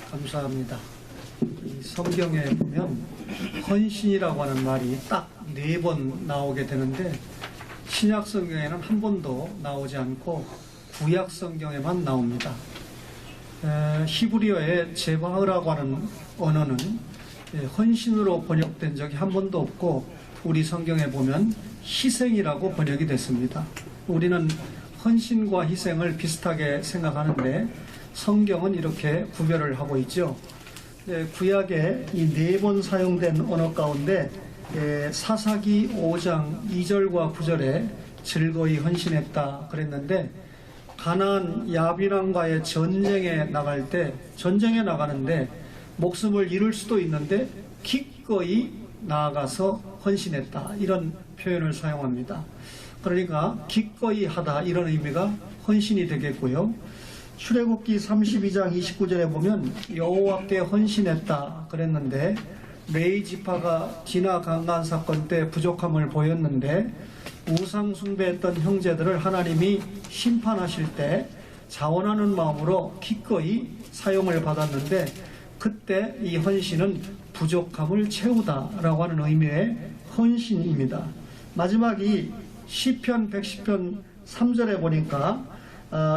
감사합니다. 이 성경에 보면 헌신이라고 하는 말이 딱 4번 나오게 되는데 신약 성경에는 한 번도 나오지 않고 구약 성경에만 나옵니다. 히브리어의 제바흐라고 하는 언어는 헌신으로 번역된 적이 한 번도 없고 우리 성경에 보면 희생이라고 번역이 됐습니다. 우리는 헌신과 희생을 비슷하게 생각하는데 성경은 이렇게 구별을 하고 있죠. 구약에 이 4번 사용된 언어 가운데 사사기 5장 2절과 9절에 즐거이 헌신했다 그랬는데 가나안 야빈왕과의 전쟁에 나가는데 목숨을 잃을 수도 있는데 기꺼이 나아가서 헌신했다 이런 표현을 사용합니다. 그러니까 기꺼이 하다 이런 의미가 헌신이 되겠고요. 출애굽기 32장 29절에 보면 여호와께 헌신했다 그랬는데 레위 지파가 디나 강간 사건 때 부족함을 보였는데 우상 숭배했던 형제들을 하나님이 심판하실 때 자원하는 마음으로 기꺼이 사용을 받았는데 그때 이 헌신은 부족함을 채우다라고 하는 의미의 헌신입니다. 마지막이 시편 110편 3절에 보니까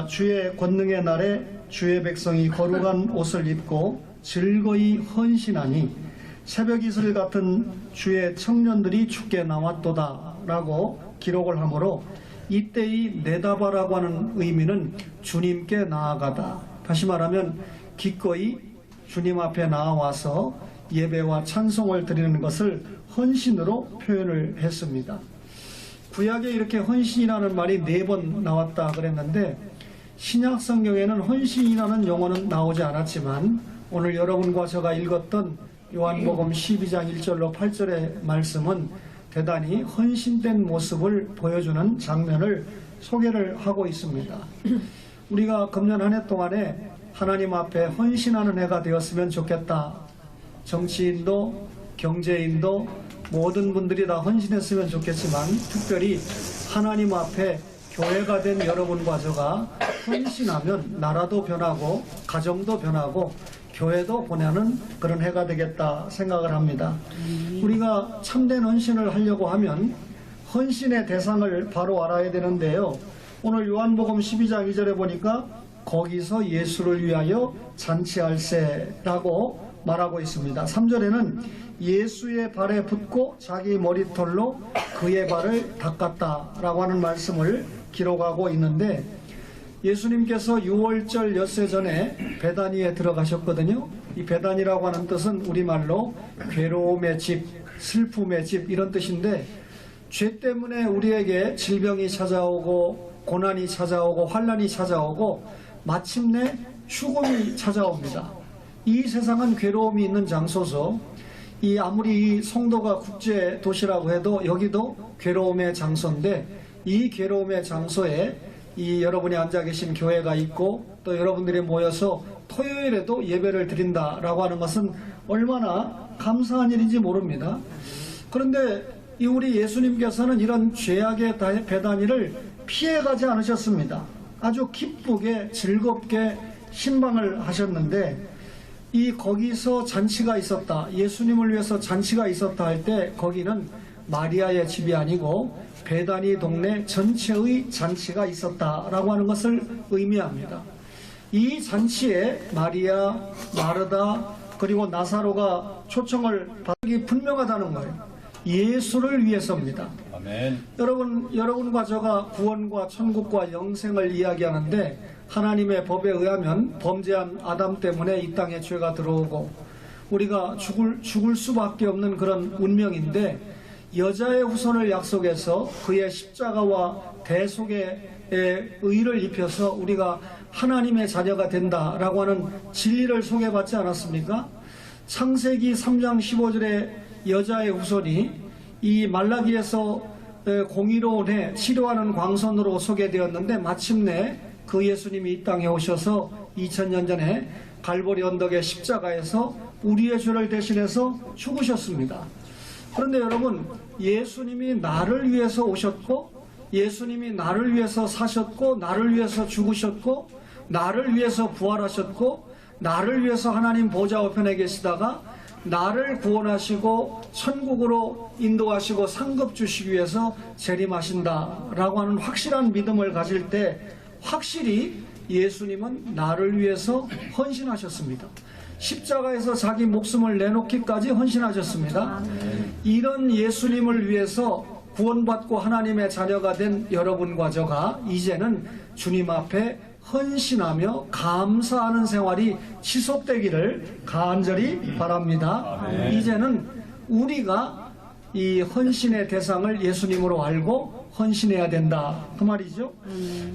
주의 권능의 날에 주의 백성이 거룩한 옷을 입고 즐거이 헌신하니 새벽 이슬 같은 주의 청년들이 주께 나왔도다 라고 기록을 하므로 이때의 내다바라고 하는 의미는 주님께 나아가다, 다시 말하면 기꺼이 주님 앞에 나와서 예배와 찬송을 드리는 것을 헌신으로 표현을 했습니다. 구약에 이렇게 헌신이라는 말이 4번 나왔다 그랬는데 신약 성경에는 헌신이라는 용어는 나오지 않았지만 오늘 여러분과 제가 읽었던 요한복음 12장 1절로 8절의 말씀은 대단히 헌신된 모습을 보여주는 장면을 소개를 하고 있습니다. 우리가 금년 한 해 동안에 하나님 앞에 헌신하는 해가 되었으면 좋겠다. 정치인도 경제인도 모든 분들이 다 헌신했으면 좋겠지만 특별히 하나님 앞에 교회가 된 여러분과 제가 헌신하면 나라도 변하고 가정도 변하고 교회도 보내는 그런 해가 되겠다 생각을 합니다. 우리가 참된 헌신을 하려고 하면 헌신의 대상을 바로 알아야 되는데요. 오늘 요한복음 12장 2절에 보니까 거기서 예수를 위하여 잔치할세라고 말하고 있습니다. 3절에는 예수의 발에 붓고 자기 머리털로 그의 발을 닦았다라고 하는 말씀을 기록하고 있는데 예수님께서 유월절 엿새 전에 베다니에 들어가셨거든요. 이 베다니라고 하는 뜻은 우리말로 괴로움의 집, 슬픔의 집 이런 뜻인데 죄 때문에 우리에게 질병이 찾아오고 고난이 찾아오고 환난이 찾아오고 마침내 죽음이 찾아옵니다. 이 세상은 괴로움이 있는 장소서 아무리 이 송도가 국제 도시라고 해도 여기도 괴로움의 장소인데 이 괴로움의 장소에 여러분이 앉아 계신 교회가 있고 또 여러분들이 모여서 토요일에도 예배를 드린다라고 하는 것은 얼마나 감사한 일인지 모릅니다. 그런데 우리 예수님께서는 이런 죄악의 배단위를 피해가지 않으셨습니다. 아주 기쁘게 즐겁게 신방을 하셨는데 거기서 잔치가 있었다, 예수님을 위해서 잔치가 있었다 할 때 거기는 마리아의 집이 아니고 베다니 동네 전체의 잔치가 있었다라고 하는 것을 의미합니다. 이 잔치에 마리아, 마르다 그리고 나사로가 초청을 받기 분명하다는 거예요. 예수를 위해서입니다. 아멘. 여러분과 제가 구원과 천국과 영생을 이야기하는데 하나님의 법에 의하면 범죄한 아담 때문에 이 땅에 죄가 들어오고 우리가 죽을 수밖에 없는 그런 운명인데 여자의 후손을 약속해서 그의 십자가와 대속의 의를 입혀서 우리가 하나님의 자녀가 된다라고 하는 진리를 소개받지 않았습니까? 창세기 3장 15절에 여자의 후손이 이 말라기에서 공의로운에 치료하는 광선으로 소개되었는데 마침내 그 예수님이 이 땅에 오셔서 2000년 전에 갈보리 언덕의 십자가에서 우리의 죄를 대신해서 죽으셨습니다. 그런데 여러분, 예수님이 나를 위해서 오셨고 예수님이 나를 위해서 사셨고 나를 위해서 죽으셨고 나를 위해서 부활하셨고 나를 위해서 하나님 보좌 우편에 계시다가 나를 구원하시고 천국으로 인도하시고 상급 주시기 위해서 재림하신다라고 하는 확실한 믿음을 가질 때 확실히 예수님은 나를 위해서 헌신하셨습니다. 십자가에서 자기 목숨을 내놓기까지 헌신하셨습니다. 이런 예수님을 위해서 구원받고 하나님의 자녀가 된 여러분과 저가 이제는 주님 앞에 헌신하며 감사하는 생활이 지속되기를 간절히 바랍니다. 이제는 우리가 이 헌신의 대상을 예수님으로 알고 헌신해야 된다 그 말이죠.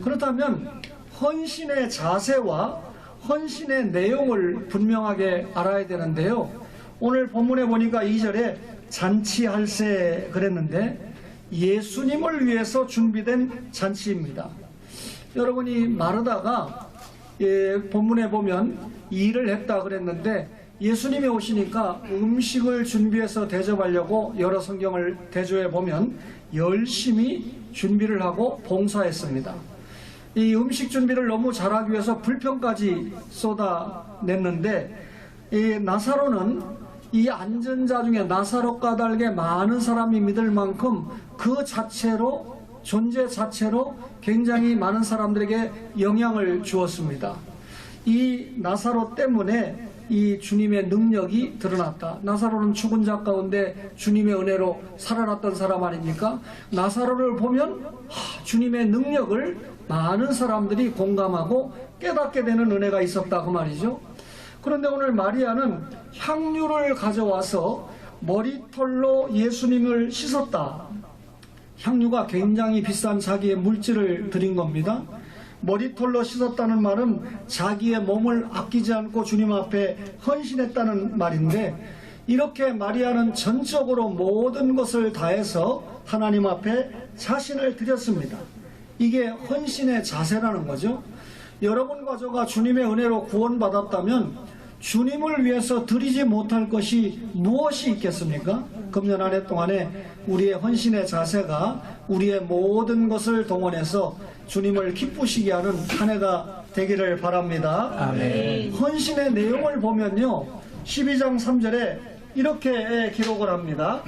그렇다면 헌신의 자세와 헌신의 내용을 분명하게 알아야 되는데요. 오늘 본문에 보니까 2절에 잔치할세 그랬는데 예수님을 위해서 준비된 잔치입니다. 여러분이 마르다가 본문에 보면 일을 했다 그랬는데 예수님이 오시니까 음식을 준비해서 대접하려고 여러 성경을 대조해 보면 열심히 준비를 하고 봉사했습니다. 이 음식 준비를 너무 잘하기 위해서 불평까지 쏟아냈는데 이 나사로는 이 앉은 자 중에 나사로 까닭에 많은 사람이 믿을 만큼 그 자체로 존재 자체로 굉장히 많은 사람들에게 영향을 주었습니다. 이 나사로 때문에 이 주님의 능력이 드러났다. 나사로는 죽은 자 가운데 주님의 은혜로 살아났던 사람 아닙니까? 나사로를 보면 주님의 능력을 많은 사람들이 공감하고 깨닫게 되는 은혜가 있었다 그 말이죠. 그런데 오늘 마리아는 향유를 가져와서 머리털로 예수님을 씻었다. 향유가 굉장히 비싼 자기의 물질을 드린 겁니다. 머리털로 씻었다는 말은 자기의 몸을 아끼지 않고 주님 앞에 헌신했다는 말인데 이렇게 마리아는 전적으로 모든 것을 다해서 하나님 앞에 자신을 드렸습니다. 이게 헌신의 자세라는 거죠. 여러분과 저가 주님의 은혜로 구원받았다면 주님을 위해서 드리지 못할 것이 무엇이 있겠습니까? 금년 한 해 동안에 우리의 헌신의 자세가 우리의 모든 것을 동원해서 주님을 기쁘시게 하는 한 해가 되기를 바랍니다. 아멘. 헌신의 내용을 보면요 12장 3절에 이렇게 기록을 합니다.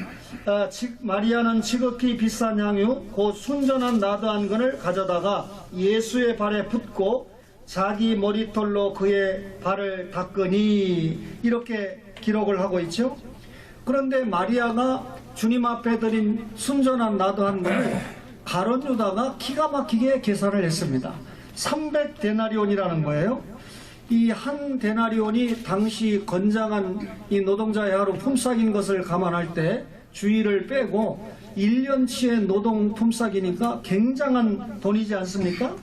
마리아는 지극히 비싼 향유 곧 순전한 나드 한 근을 가져다가 예수의 발에 붓고 자기 머리털로 그의 발을 닦으니 이렇게 기록을 하고 있죠. 그런데 마리아가 주님 앞에 드린 순전한 나드 한 근을 가룟 유다가 기가 막히게 계산을 했습니다. 300데나리온이라는 거예요. 이 한 데나리온이 당시 건장한 이 노동자의 하루 품삯인 것을 감안할 때 주의를 빼고 1년치의 노동 품삯이니까 굉장한 돈이지 않습니까?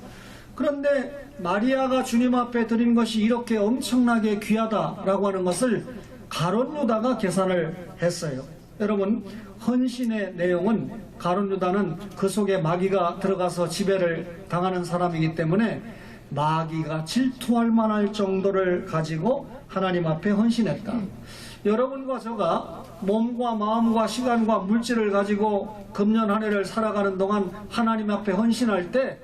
그런데 마리아가 주님 앞에 드린 것이 이렇게 엄청나게 귀하다라고 하는 것을 가룟 유다가 계산을 했어요. 여러분 헌신의 내용은 가룟 유다는 그 속에 마귀가 들어가서 지배를 당하는 사람이기 때문에 마귀가 질투할 만할 정도를 가지고 하나님 앞에 헌신했다. 여러분과 저가 몸과 마음과 시간과 물질을 가지고 금년 한 해를 살아가는 동안 하나님 앞에 헌신할 때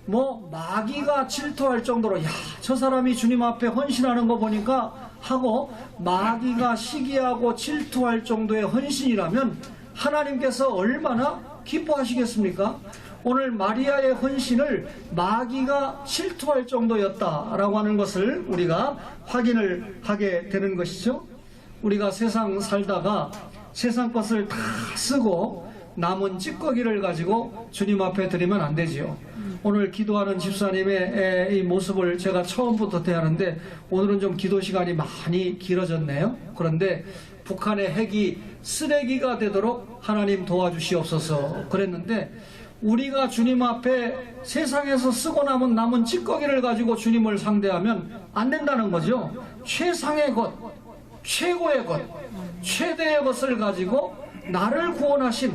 마귀가 질투할 정도로 야, 저 사람이 주님 앞에 헌신하는 거 보니까 하고 마귀가 시기하고 질투할 정도의 헌신이라면 하나님께서 얼마나 기뻐하시겠습니까? 오늘 마리아의 헌신을 마귀가 질투할 정도였다라고 하는 것을 우리가 확인을 하게 되는 것이죠. 우리가 세상 살다가 세상 것을 다 쓰고 남은 찌꺼기를 가지고 주님 앞에 드리면 안 되지요. 오늘 기도하는 집사님의 이 모습을 제가 처음부터 대하는데 오늘은 좀 기도 시간이 많이 길어졌네요. 그런데 북한의 핵이 쓰레기가 되도록 하나님 도와주시옵소서 그랬는데 우리가 주님 앞에 세상에서 쓰고 남은 찌꺼기를 가지고 주님을 상대하면 안 된다는 거죠. 최상의 것, 최고의 것, 최대의 것을 가지고 나를 구원하신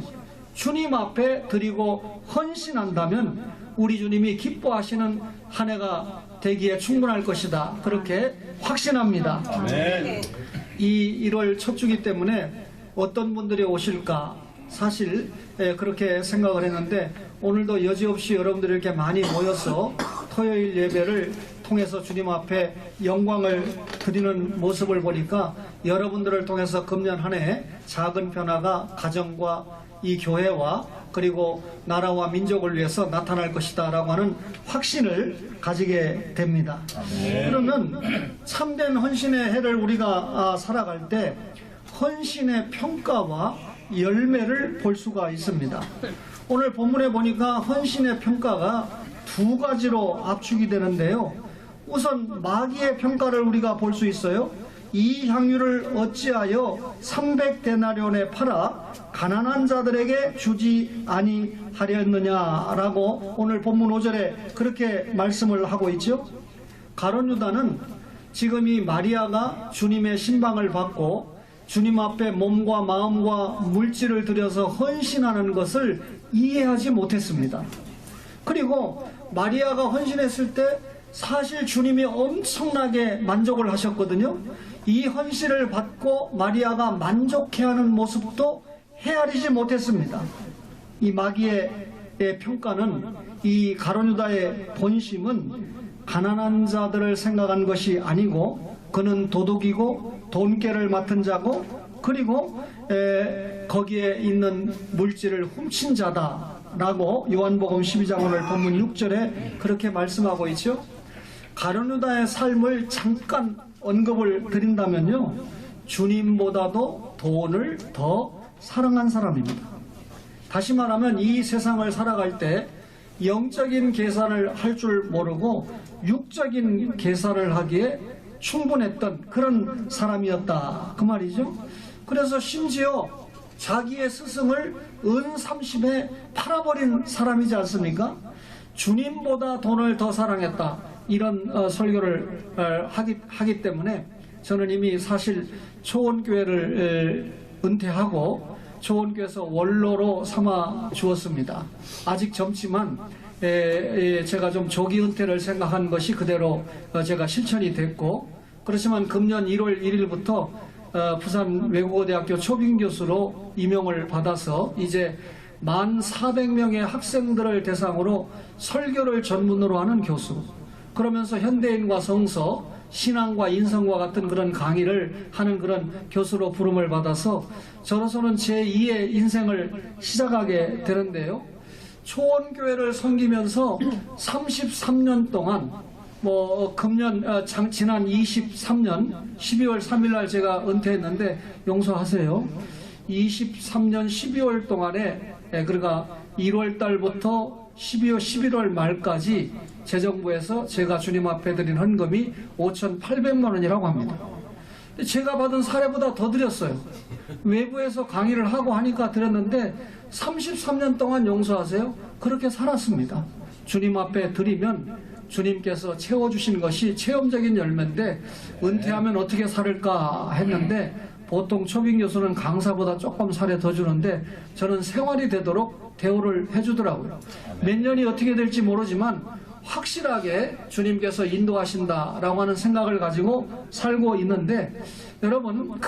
주님 앞에 드리고 헌신한다면 우리 주님이 기뻐하시는 한 해가 되기에 충분할 것이다. 그렇게 확신합니다. 아멘. 이 1월 첫 주기 때문에 어떤 분들이 오실까 사실 그렇게 생각을 했는데 오늘도 여지없이 여러분들이 이렇게 많이 모여서 토요일 예배를 통해서 주님 앞에 영광을 드리는 모습을 보니까 여러분들을 통해서 금년 한 해 작은 변화가 가정과 이 교회와 그리고 나라와 민족을 위해서 나타날 것이다 라고 하는 확신을 가지게 됩니다. 그러면 참된 헌신의 해를 우리가 살아갈 때 헌신의 평가와 열매를 볼 수가 있습니다. 오늘 본문에 보니까 헌신의 평가가 두 가지로 압축이 되는데요. 우선 마귀의 평가를 우리가 볼 수 있어요. 이 향유를 어찌하여 300데나리온에 팔아 가난한 자들에게 주지 아니하렸느냐라고 오늘 본문 5절에 그렇게 말씀을 하고 있죠. 가룟 유다는 지금 이 마리아가 주님의 신방을 받고 주님 앞에 몸과 마음과 물질을 들여서 헌신하는 것을 이해하지 못했습니다. 그리고 마리아가 헌신했을 때 사실 주님이 엄청나게 만족을 하셨거든요. 이 헌신을 받고 마리아가 만족해하는 모습도 헤아리지 못했습니다. 이 마귀의 평가는 이 가룟 유다의 본심은 가난한 자들을 생각한 것이 아니고 그는 도둑이고 돈깨를 맡은 자고 그리고 거기에 있는 물질을 훔친 자다라고 요한복음 12장 오늘 본문 6절에 그렇게 말씀하고 있죠. 가룟 유다의 삶을 잠깐 언급을 드린다면요, 주님보다도 돈을 더 사랑한 사람입니다. 다시 말하면 이 세상을 살아갈 때 영적인 계산을 할 줄 모르고 육적인 계산을 하기에 충분했던 그런 사람이었다 그 말이죠. 그래서 심지어 자기의 스승을 은 30에 팔아버린 사람이지 않습니까? 주님보다 돈을 더 사랑했다, 이런 설교를 하기 때문에 저는 이미 사실 초원교회를 은퇴하고 초원교회에서 원로로 삼아 주었습니다. 아직 젊지만 제가 좀 조기 은퇴를 생각한 것이 그대로 제가 실천이 됐고, 그렇지만 금년 1월 1일부터 부산 외국어대학교 초빙교수로 임용을 받아서 이제 1,400명의 학생들을 대상으로 설교를 전문으로 하는 교수, 그러면서 현대인과 성서, 신앙과 인성과 같은 그런 강의를 하는 그런 교수로 부름을 받아서 저로서는 제2의 인생을 시작하게 되는데요. 초원교회를 섬기면서 33년 동안 지난 23년 12월 3일 날 제가 은퇴했는데 용서하세요. 23년 12월 동안에 그러니까 1월 달부터 11월 말까지 재정부에서 제가 주님 앞에 드린 헌금이 5,800만 원이라고 합니다. 제가 받은 사례보다 더 드렸어요. 외부에서 강의를 하고 하니까 드렸는데 33년 동안 용서하세요. 그렇게 살았습니다. 주님 앞에 드리면 주님께서 채워주신 것이 체험적인 열매인데 은퇴하면 어떻게 살을까 했는데 보통 초빙교수는 강사보다 조금 사례 더 주는데 저는 생활이 되도록 대우를 해주더라고요. 몇 년이 어떻게 될지 모르지만 확실하게 주님께서 인도하신다라고 하는 생각을 가지고 살고 있는데, 여러분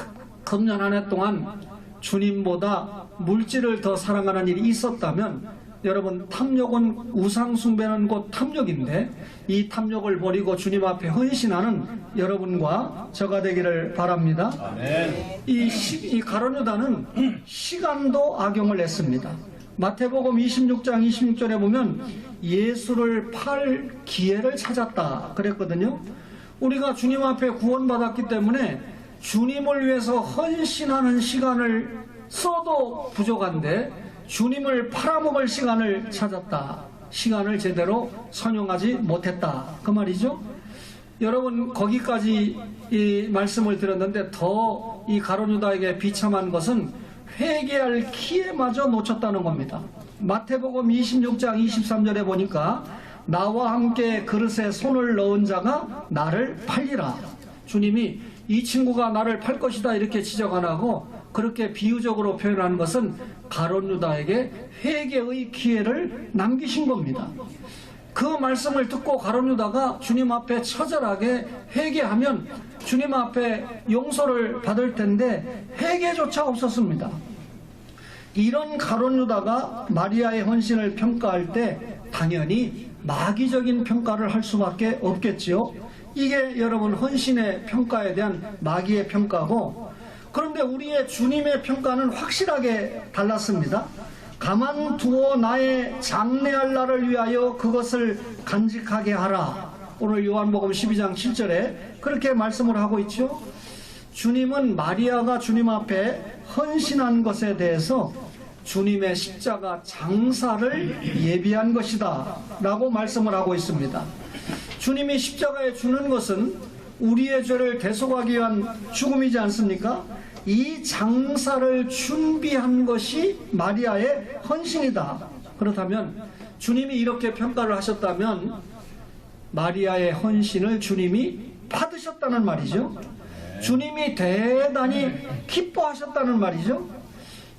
금년 한 해 동안 주님보다 물질을 더 사랑하는 일이 있었다면, 여러분 탐욕은 우상 숭배는 곧 탐욕인데 이 탐욕을 버리고 주님 앞에 헌신하는 여러분과 저가 되기를 바랍니다. 아멘. 이 가룟 유다는 시간도 악용을 했습니다. 마태복음 26장 26절에 보면 예수를 팔 기회를 찾았다 그랬거든요. 우리가 주님 앞에 구원받았기 때문에 주님을 위해서 헌신하는 시간을 써도 부족한데 주님을 팔아먹을 시간을 찾았다. 시간을 제대로 선용하지 못했다 그 말이죠. 여러분 거기까지 이 말씀을 드렸는데 더 이 가룟 유다에게 비참한 것은 회개할 기회마저 놓쳤다는 겁니다. 마태복음 26장 23절에 보니까 나와 함께 그릇에 손을 넣은 자가 나를 팔리라. 주님이 이 친구가 나를 팔 것이다 이렇게 지적 안 하고 그렇게 비유적으로 표현하는 것은 가룟 유다에게 회개의 기회를 남기신 겁니다. 그 말씀을 듣고 가룟 유다가 주님 앞에 처절하게 회개하면 주님 앞에 용서를 받을 텐데 회개조차 없었습니다. 이런 가룟 유다가 마리아의 헌신을 평가할 때 당연히 마귀적인 평가를 할 수밖에 없겠지요. 이게 여러분 헌신의 평가에 대한 마귀의 평가고, 그런데 우리의 주님의 평가는 확실하게 달랐습니다. 가만두어 나의 장래할 날을 위하여 그것을 간직하게 하라. 오늘 요한복음 12장 7절에 그렇게 말씀을 하고 있죠. 주님은 마리아가 주님 앞에 헌신한 것에 대해서 주님의 십자가 장사를 예비한 것이다 라고 말씀을 하고 있습니다. 주님이 십자가에 주는 것은 우리의 죄를 대속하기 위한 죽음이지 않습니까? 이 장사를 준비한 것이 마리아의 헌신이다. 그렇다면 주님이 이렇게 평가를 하셨다면 마리아의 헌신을 주님이 받으셨다는 말이죠. 주님이 대단히 기뻐하셨다는 말이죠.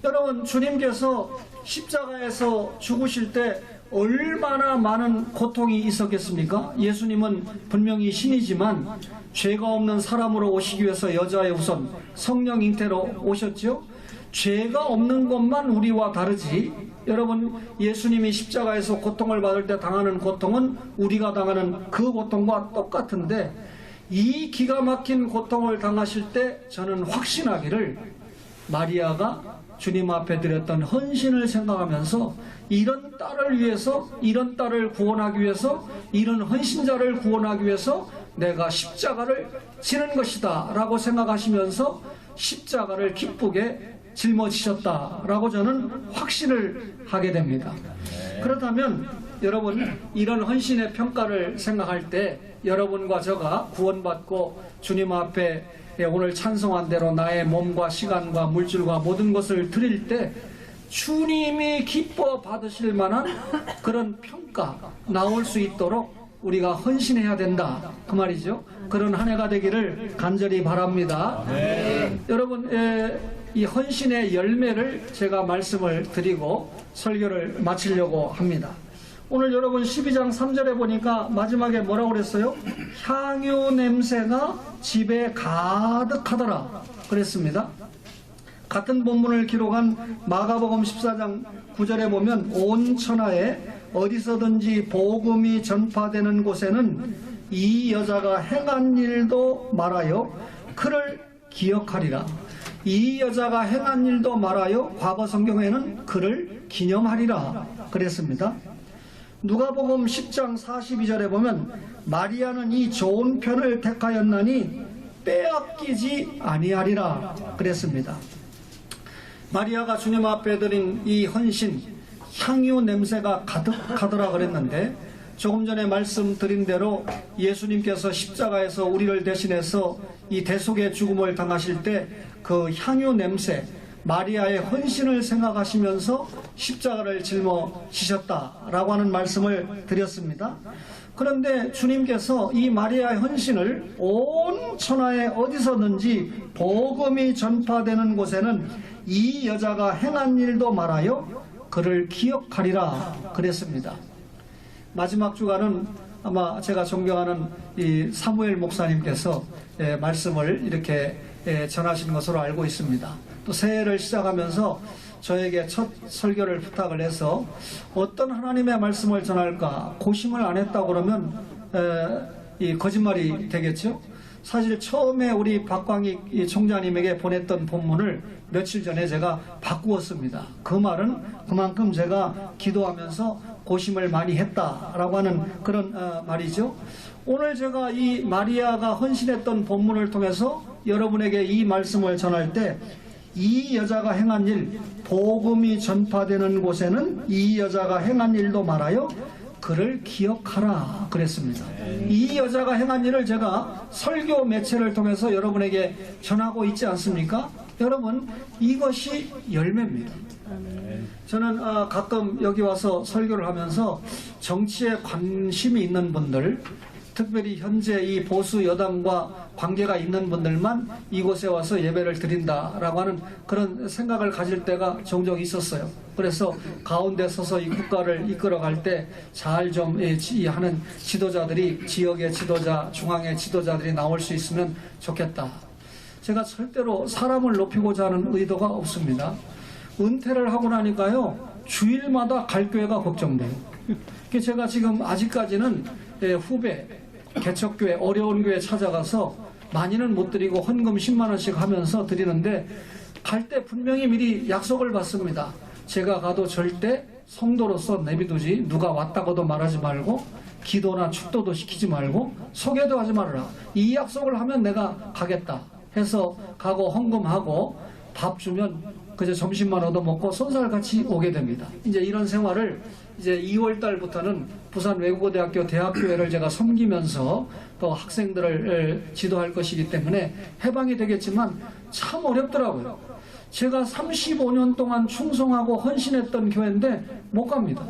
여러분, 주님께서 십자가에서 죽으실 때 얼마나 많은 고통이 있었겠습니까? 예수님은 분명히 신이지만 죄가 없는 사람으로 오시기 위해서 여자의 후손 성령 잉태로 오셨죠. 죄가 없는 것만 우리와 다르지, 여러분, 예수님이 십자가에서 고통을 받을 때 당하는 고통은 우리가 당하는 그 고통과 똑같은데, 이 기가 막힌 고통을 당하실 때 저는 확신하기를 마리아가 주님 앞에 드렸던 헌신을 생각하면서 이런 딸을 위해서, 이런 딸을 구원하기 위해서, 이런 헌신자를 구원하기 위해서 내가 십자가를 지는 것이다 라고 생각하시면서 십자가를 기쁘게 짊어지셨다라고 저는 확신을 하게 됩니다. 그렇다면 여러분, 이런 헌신의 평가를 생각할 때 여러분과 저가 구원받고 주님 앞에 오늘 찬송한 대로 나의 몸과 시간과 물질과 모든 것을 드릴 때 주님이 기뻐 받으실 만한 그런 평가 나올 수 있도록 우리가 헌신해야 된다, 그 말이죠. 그런 한 해가 되기를 간절히 바랍니다. 여러분, 이 헌신의 열매를 제가 말씀을 드리고 설교를 마치려고 합니다. 오늘 여러분 12장 3절에 보니까 마지막에 뭐라고 그랬어요? 향유 냄새가 집에 가득하더라 그랬습니다. 같은 본문을 기록한 마가복음 14장 9절에 보면 온 천하에 어디서든지 복음이 전파되는 곳에는 이 여자가 행한 일도 말하여 그를 기억하리라. 이 여자가 행한 일도 말하여 과거 성경에는 그를 기념하리라 그랬습니다. 누가복음 10장 42절에 보면 마리아는 이 좋은 편을 택하였나니 빼앗기지 아니하리라 그랬습니다. 마리아가 주님 앞에 드린 이 헌신, 향유 냄새가 가득하더라 그랬는데, 조금 전에 말씀드린 대로 예수님께서 십자가에서 우리를 대신해서 이 대속의 죽음을 당하실 때 그 향유 냄새, 마리아의 헌신을 생각하시면서 십자가를 짊어지셨다라고 하는 말씀을 드렸습니다. 그런데 주님께서 이 마리아의 헌신을 온 천하에 어디서든지 복음이 전파되는 곳에는 이 여자가 행한 일도 말하여 그를 기억하리라 그랬습니다. 마지막 주간은 아마 제가 존경하는 이 사무엘 목사님께서 말씀을 이렇게 전하신 것으로 알고 있습니다. 또 새해를 시작하면서 저에게 첫 설교를 부탁을 해서 어떤 하나님의 말씀을 전할까 고심을 안 했다고 그러면 이 거짓말이 되겠죠. 사실 처음에 우리 박광익 총장님에게 보냈던 본문을 며칠 전에 제가 바꾸었습니다. 그 말은 그만큼 제가 기도하면서 고심을 많이 했다라고 하는 그런 말이죠. 오늘 제가 이 마리아가 헌신했던 본문을 통해서 여러분에게 이 말씀을 전할 때 이 여자가 행한 일, 복음이 전파되는 곳에는 이 여자가 행한 일도 말하여 그를 기억하라 그랬습니다. 이 여자가 행한 일을 제가 설교 매체를 통해서 여러분에게 전하고 있지 않습니까? 여러분, 이것이 열매입니다. 저는 가끔 여기 와서 설교를 하면서 정치에 관심이 있는 분들, 특별히 현재 이 보수 여당과 관계가 있는 분들만 이곳에 와서 예배를 드린다라고 하는 그런 생각을 가질 때가 종종 있었어요. 그래서 가운데 서서 이 국가를 이끌어갈 때 잘 좀 하는 지도자들이, 지역의 지도자, 중앙의 지도자들이 나올 수 있으면 좋겠다. 제가 절대로 사람을 높이고자 하는 의도가 없습니다. 은퇴를 하고 나니까요, 주일마다 갈 교회가 걱정돼요. 제가 지금 아직까지는 후배, 개척교회, 어려운 교회 찾아가서 많이는 못 드리고 헌금 10만 원씩 하면서 드리는데 갈 때 분명히 미리 약속을 받습니다. 제가 가도 절대 성도로서 내비두지, 누가 왔다고도 말하지 말고 기도나 축도도 시키지 말고 소개도 하지 말아라. 이 약속을 하면 내가 가겠다 해서 가고 헌금하고 밥 주면 그저 점심만 얻어먹고 손살같이 오게 됩니다. 이제 이런 생활을 이제 2월 달부터는 부산 외국어대학교 대학교회를 제가 섬기면서 또 학생들을 지도할 것이기 때문에 해방이 되겠지만 참 어렵더라고요. 제가 35년 동안 충성하고 헌신했던 교회인데 못 갑니다.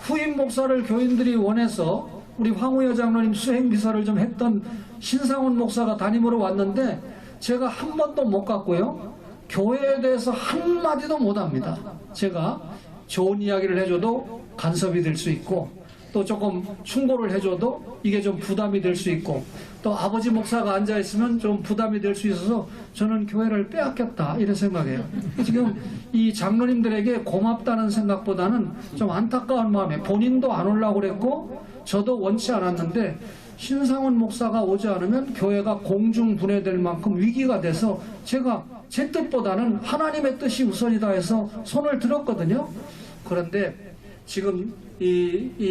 후임 목사를 교인들이 원해서 우리 황우여 장로님 수행비서를 좀 했던 신상훈 목사가 담임으로 왔는데 제가 한 번도 못 갔고요. 교회에 대해서 한마디도 못합니다. 제가 좋은 이야기를 해줘도 간섭이 될 수 있고 또 조금 충고를 해줘도 이게 좀 부담이 될 수 있고 또 아버지 목사가 앉아있으면 좀 부담이 될 수 있어서 저는 교회를 빼앗겼다 이런 생각해요. 지금 이 장로님들에게 고맙다는 생각보다는 좀 안타까운 마음에 본인도 안 오려고 그랬고 저도 원치 않았는데 신상훈 목사가 오지 않으면 교회가 공중분해될 만큼 위기가 돼서 제가 제 뜻보다는 하나님의 뜻이 우선이다 해서 손을 들었거든요. 그런데 지금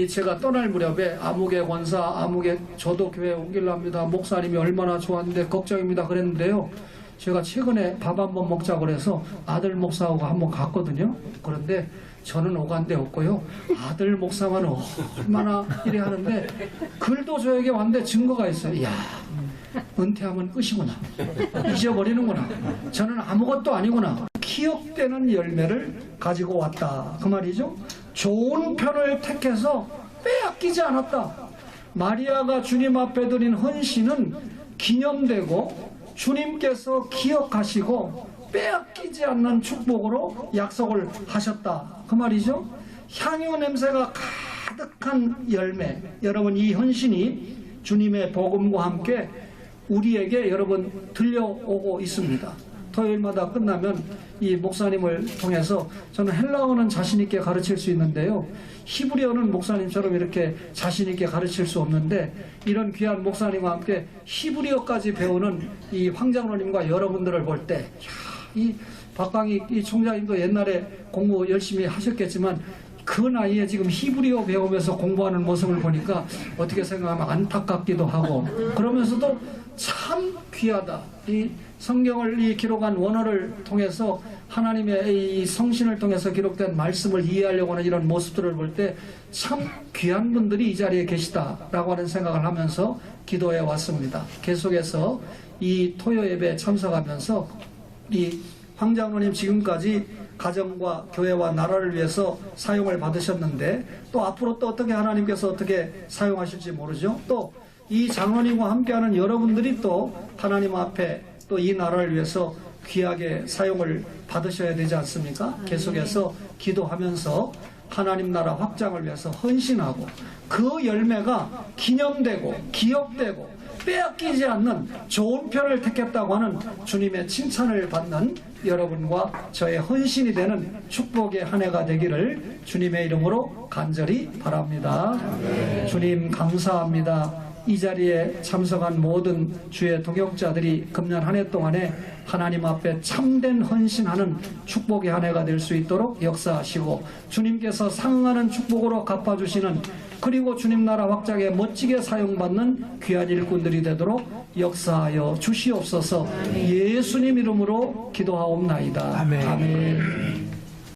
제가 떠날 무렵에 아무개 권사, 아무개 저도 교회 옮기려 합니다. 목사님이 얼마나 좋았는데 걱정입니다. 그랬는데요. 제가 최근에 밥 한번 먹자고 그래서 아들 목사하고 한번 갔거든요. 그런데 저는 오간데 없고요. 아들 목사만 얼마나 이래 하는데 글도 저에게 왔는데 증거가 있어요. 이야, 은퇴하면 끝이구나. 잊어버리는구나. 저는 아무것도 아니구나. 기억되는 열매를 가지고 왔다. 그 말이죠. 좋은 편을 택해서 빼앗기지 않았다. 마리아가 주님 앞에 드린 헌신은 기념되고 주님께서 기억하시고 빼앗기지 않는 축복으로 약속을 하셨다. 그 말이죠. 향유 냄새가 가득한 열매. 여러분 이 헌신이 주님의 복음과 함께 우리에게 여러분 들려오고 있습니다. 토요일마다 끝나면 이 목사님을 통해서 저는 헬라어는 자신있게 가르칠 수 있는데요. 히브리어는 목사님처럼 이렇게 자신있게 가르칠 수 없는데 이런 귀한 목사님과 함께 히브리어까지 배우는 이 황장로님과 여러분들을 볼 때 이 박광희 이 총장님도 옛날에 공부 열심히 하셨겠지만 그 나이에 지금 히브리어 배우면서 공부하는 모습을 보니까 어떻게 생각하면 안타깝기도 하고 그러면서도 참 귀하다. 이 성경을 이 기록한 원어를 통해서 하나님의 이 성신을 통해서 기록된 말씀을 이해하려고 하는 이런 모습들을 볼 때 참 귀한 분들이 이 자리에 계시다라고 하는 생각을 하면서 기도해 왔습니다. 계속해서 이 토요 예배에 참석하면서 이 황장로님 지금까지 가정과 교회와 나라를 위해서 사용을 받으셨는데 또 앞으로 또 어떻게 하나님께서 어떻게 사용하실지 모르죠. 또 이 장로님과 함께하는 여러분들이 또 하나님 앞에 또 이 나라를 위해서 귀하게 사용을 받으셔야 되지 않습니까? 계속해서 기도하면서 하나님 나라 확장을 위해서 헌신하고 그 열매가 기념되고 기억되고 빼앗기지 않는 좋은 편을 택했다고 하는 주님의 칭찬을 받는 여러분과 저의 헌신이 되는 축복의 한 해가 되기를 주님의 이름으로 간절히 바랍니다. 주님 감사합니다. 이 자리에 참석한 모든 주의 동역자들이 금년 한 해 동안에 하나님 앞에 참된 헌신하는 축복의 한 해가 될 수 있도록 역사하시고 주님께서 상응하는 축복으로 갚아주시는 그리고 주님 나라 확장에 멋지게 사용받는 귀한 일꾼들이 되도록 역사하여 주시옵소서. 예수님 이름으로 기도하옵나이다. 아멘.